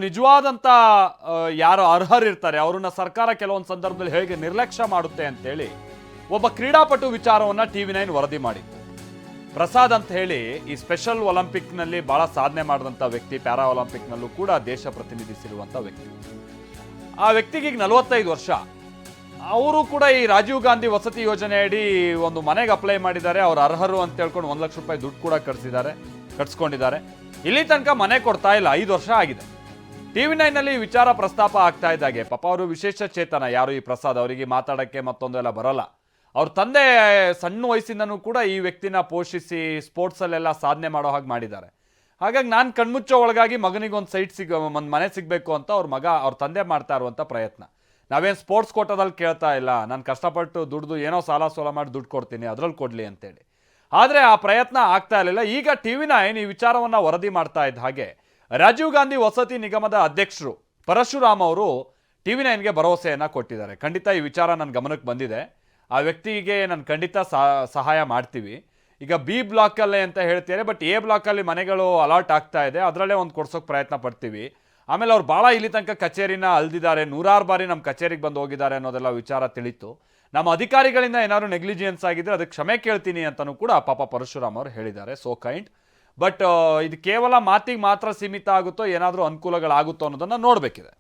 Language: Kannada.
ನಿಜವಾದಂತ ಯಾರು ಅರ್ಹರಿರ್ತಾರೆ ಅವರನ್ನ ಸರ್ಕಾರ ಕೆಲವೊಂದು ಸಂದರ್ಭದಲ್ಲಿ ಹೇಗೆ ನಿರ್ಲಕ್ಷ್ಯ ಮಾಡುತ್ತೆ ಅಂತೇಳಿ ಒಬ್ಬ ಕ್ರೀಡಾಪಟು ವಿಚಾರವನ್ನ TV9 ವರದಿ ಮಾಡಿತ್ತು. ಪ್ರಸಾದ್ ಅಂತ ಹೇಳಿ ಈ ಸ್ಪೆಷಲ್ ಒಲಿಂಪಿಕ್ನಲ್ಲಿ ಬಹಳ ಸಾಧನೆ ಮಾಡಿದಂಥ ವ್ಯಕ್ತಿ, ಪ್ಯಾರಾ ಒಲಿಂಪಿಕ್ನಲ್ಲೂ ಕೂಡ ದೇಶ ಪ್ರತಿನಿಧಿಸಿರುವಂಥ ವ್ಯಕ್ತಿ. ಆ ವ್ಯಕ್ತಿಗೆ ಈಗ 45 ವರ್ಷ. ಅವರು ಕೂಡ ಈ ರಾಜೀವ್ ಗಾಂಧಿ ವಸತಿ ಯೋಜನೆ ಅಡಿ ಒಂದು ಮನೆಗೆ ಅಪ್ಲೈ ಮಾಡಿದ್ದಾರೆ. ಅವ್ರು ಅರ್ಹರು ಅಂತ ಹೇಳ್ಕೊಂಡು 1 ಲಕ್ಷ ರೂಪಾಯಿ ದುಡ್ಡು ಕೂಡ ಕಟ್ಸ್ಕೊಂಡಿದ್ದಾರೆ. ಇಲ್ಲಿ ತನಕ ಮನೆ ಕೊಡ್ತಾ ಇಲ್ಲ, 5 ವರ್ಷ ಆಗಿದೆ. TV9ನಲ್ಲಿ ವಿಚಾರ ಪ್ರಸ್ತಾಪ ಆಗ್ತಾ ಇದ್ದಾಗೆ ಪಾಪ ಅವರು ವಿಶೇಷ ಚೇತನ, ಯಾರು ಈ ಪ್ರಸಾದ್, ಅವರಿಗೆ ಮಾತಾಡೋಕ್ಕೆ ಮತ್ತೊಂದೆಲ್ಲ ಬರಲ್ಲ. ಅವ್ರ ತಂದೆ ಸಣ್ಣ ವಯಸ್ಸಿಂದನೂ ಕೂಡ ಈ ವ್ಯಕ್ತಿನ ಪೋಷಿಸಿ ಸ್ಪೋರ್ಟ್ಸಲ್ಲೆಲ್ಲ ಸಾಧನೆ ಮಾಡೋ ಹಾಗೆ ಮಾಡಿದ್ದಾರೆ. ಹಾಗಾಗಿ ನಾನು ಕಣ್ಮುಚ್ಚೋ ಒಳಗಾಗಿ ಮಗನಿಗೊಂದು ಒಂದು ಮನೆ ಸಿಗಬೇಕು ಅಂತ ಅವ್ರ ತಂದೆ ಮಾಡ್ತಾ ಇರುವಂಥ ಪ್ರಯತ್ನ. ನಾವೇನು ಸ್ಪೋರ್ಟ್ಸ್ ಕೋಟಾದಲ್ಲಿ ಕೇಳ್ತಾ ಇಲ್ಲ, ನಾನು ಕಷ್ಟಪಟ್ಟು ದುಡ್ದು ಏನೋ ಸಾಲ ಸೋಲ ಮಾಡಿ ದುಡ್ಡು ಕೊಡ್ತೀನಿ, ಅದ್ರಲ್ಲಿ ಕೊಡಲಿ ಅಂತೇಳಿ. ಆದರೆ ಆ ಪ್ರಯತ್ನ ಆಗ್ತಾ ಇರಲಿಲ್ಲ. ಈಗ TV9 ಈ ವಿಚಾರವನ್ನು ವರದಿ ಮಾಡ್ತಾ ಇದ್ದ ಹಾಗೆ ರಾಜೀವ್ ಗಾಂಧಿ ವಸತಿ ನಿಗಮದ ಅಧ್ಯಕ್ಷರು ಪರಶುರಾಮ್ ಅವರು TV9ಗೆ ಭರವಸೆಯನ್ನು ಕೊಟ್ಟಿದ್ದಾರೆ. ಖಂಡಿತ ಈ ವಿಚಾರ ನನ್ನ ಗಮನಕ್ಕೆ ಬಂದಿದೆ, ಆ ವ್ಯಕ್ತಿಗೆ ನಾನು ಖಂಡಿತ ಸಹಾಯ ಮಾಡ್ತೀವಿ. ಈಗ B ಬ್ಲಾಕಲ್ಲೇ ಅಂತ ಹೇಳ್ತಾರೆ, ಬಟ್ A ಬ್ಲಾಕಲ್ಲಿ ಮನೆಗಳು ಅಲಾಟ್ ಆಗ್ತಾ ಇದೆ, ಅದರಲ್ಲೇ ಒಂದು ಕೊಡ್ಸೋಕೆ ಪ್ರಯತ್ನ ಪಡ್ತೀವಿ. ಆಮೇಲೆ ಅವ್ರು ಭಾಳ ಇಲ್ಲಿ ತನಕ ಕಚೇರಿನ ಅಲ್ದಿದ್ದಾರೆ, 100 ಬಾರಿ ನಮ್ಮ ಕಚೇರಿಗೆ ಬಂದು ಹೋಗಿದ್ದಾರೆ ಅನ್ನೋದೆಲ್ಲ ವಿಚಾರ ತಿಳಿತು. ನಮ್ಮ ಅಧಿಕಾರಿಗಳಿಂದ ಏನಾದ್ರು ನೆಗ್ಲಿಜಿಯನ್ಸ್ ಆಗಿದ್ರೆ ಅದಕ್ಕೆ ಕ್ಷಮೆ ಕೇಳ್ತೀನಿ ಅಂತಲೂ ಕೂಡ ಪಾಪ ಪರಶುರಾಮ್ ಅವರು ಹೇಳಿದ್ದಾರೆ. So kind. ಬಟ್ ಇದು ಕೇವಲ ಮಾತಿಗೆ ಮಾತ್ರ ಸೀಮಿತ ಆಗುತ್ತೋ, ಏನಾದರೂ ಅನುಕೂಲಗಳಾಗುತ್ತೋ ಅನ್ನೋದನ್ನು ನೋಡಬೇಕಿದೆ.